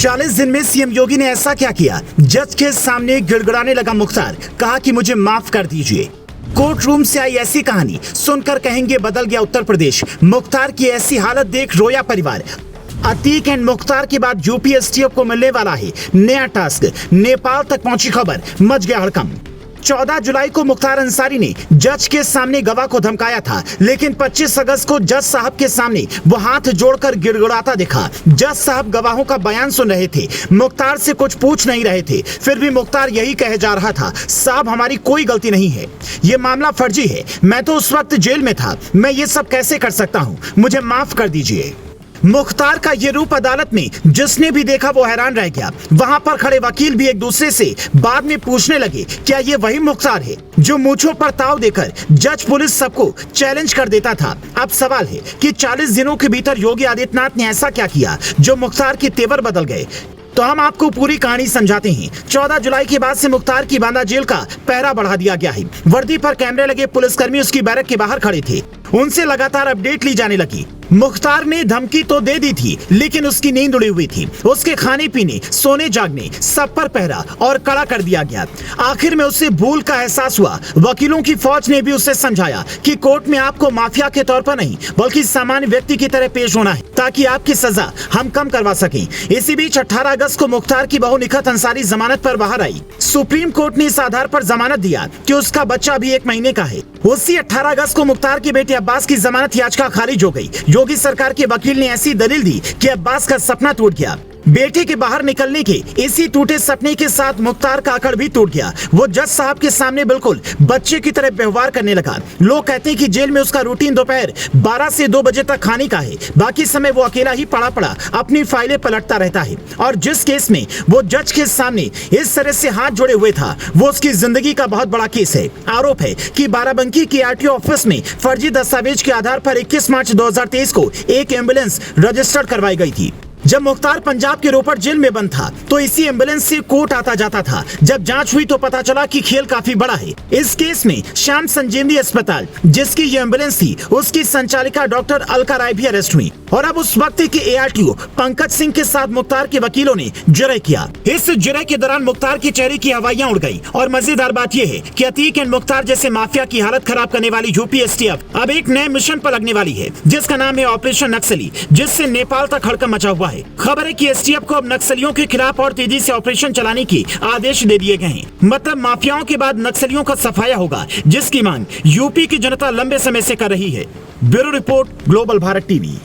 40 दिन में सीएम योगी ने ऐसा क्या किया? जज के सामने गिड़गिड़ाने लगा मुख्तार, कहा कि मुझे माफ कर दीजिए। कोर्ट रूम से आई ऐसी कहानी सुनकर कहेंगे बदल गया उत्तर प्रदेश। मुख्तार की ऐसी हालत देख रोया परिवार। अतीक एंड मुख्तार के बाद यूपी एसटीएफ को मिलने वाला है नया टास्क। नेपाल तक पहुंची खबर, मच गया हड़कंप। 14 जुलाई को मुख्तार अंसारी ने जज के सामने गवाह को धमकाया था, लेकिन 25 अगस्त को जज साहब के सामने वो हाथ जोड़कर गिड़गिड़ाता दिखा। जज साहब गवाहों का बयान सुन रहे थे, मुख्तार से कुछ पूछ नहीं रहे थे। फिर भी मुख्तार यही कहे जा रहा था, साहब हमारी कोई गलती नहीं है, ये मामला फर्जी है, मैं तो उस वक्त जेल में था, मैं ये सब कैसे कर सकता हूँ, मुझे माफ कर दीजिए। मुख्तार का ये रूप अदालत में जिसने भी देखा वो हैरान रह गया। वहां पर खड़े वकील भी एक दूसरे से बाद में पूछने लगे, क्या ये वही मुख्तार है जो मूंछों पर ताव देकर जज पुलिस सबको चैलेंज कर देता था? अब सवाल है कि 40 दिनों के भीतर योगी आदित्यनाथ ने ऐसा क्या किया जो मुख्तार के तेवर बदल गए? तो हम आपको पूरी कहानी समझाते हैं। 14 जुलाई के बाद से मुख्तार की बांदा जेल का पहरा बढ़ा दिया गया है। वर्दी पर कैमरे लगे, पुलिसकर्मी उसकी बैरक के बाहर खड़े थे, उनसे लगातार अपडेट ली जाने लगी। मुख्तार ने धमकी तो दे दी थी, लेकिन उसकी नींद उड़ी हुई थी। उसके खाने पीने, सोने जागने सब पर पहरा और कड़ा कर दिया गया। आखिर में उसे भूल का एहसास हुआ। वकीलों की फौज ने भी उसे समझाया कि कोर्ट में आपको माफिया के तौर पर नहीं बल्कि सामान्य व्यक्ति की तरह पेश होना है, ताकि आपकी सजा हम कम करवा सकें। इसी बीच 18 अगस्त को मुख्तार की बहू निखत अंसारी जमानत पर बाहर आई। सुप्रीम कोर्ट ने इस आधार पर जमानत दिया कि उसका बच्चा भी 1 महीने का है। उसी 18 अगस्त को मुख्तार के बेटे अब्बास की जमानत याचिका खारिज हो गई। योगी सरकार के वकील ने ऐसी दलील दी कि अब्बास का सपना टूट गया। बेटे के बाहर निकलने के इसी टूटे सपने के साथ मुख्तार का अकड़ भी टूट गया। वो जज साहब के सामने बिल्कुल बच्चे की तरह व्यवहार करने लगा। लोग कहते हैं कि जेल में उसका रूटीन दोपहर 12 से 2 बजे तक खाने का है, बाकी समय वो अकेला ही पड़ा अपनी फाइलें पलटता रहता है। और जिस केस में वो जज के सामने इस तरह से हाथ जोड़े हुए था, वो उसकी जिंदगी का बहुत बड़ा केस है। आरोप है कि बाराबंकी की आरटीओ ऑफिस में फर्जी दस्तावेज के आधार पर 21 मार्च 2023 को एक एम्बुलेंस रजिस्टर्ड करवाई गई थी। जब मुख्तार पंजाब के रोपड़ जेल में बंद था तो इसी एम्बुलेंस से कोर्ट आता जाता था। जब जांच हुई तो पता चला कि खेल काफी बड़ा है। इस केस में श्याम संजीवनी अस्पताल, जिसकी ये एम्बुलेंस थी, उसकी संचालिका डॉक्टर अलका राय भी अरेस्ट हुई। और अब उस वक्त के एआरटीओ पंकज सिंह के साथ मुख्तार के वकीलों ने जिरह किया। इस जिरह के दौरान मुख्तार के चेहरे की हवाइयां उड़ गई। और मजेदार बात यह है कि अतीक एंड मुख्तार जैसे माफिया की हालत खराब करने वाली यूपी एसटीएफ अब एक नए मिशन पर लगने वाली है, जिसका नाम है ऑपरेशन नक्सली, जिससे नेपाल तक हड़कंप मचा हुआ है। खबर है कि एसटीएफ को अब नक्सलियों के खिलाफ और तेजी से ऑपरेशन चलाने के आदेश दे दिए गए हैं। मतलब माफियाओं के बाद नक्सलियों का सफाया होगा, जिसकी मांग यूपी की जनता लंबे समय से कर रही है। Bureau report, global Bharat TV.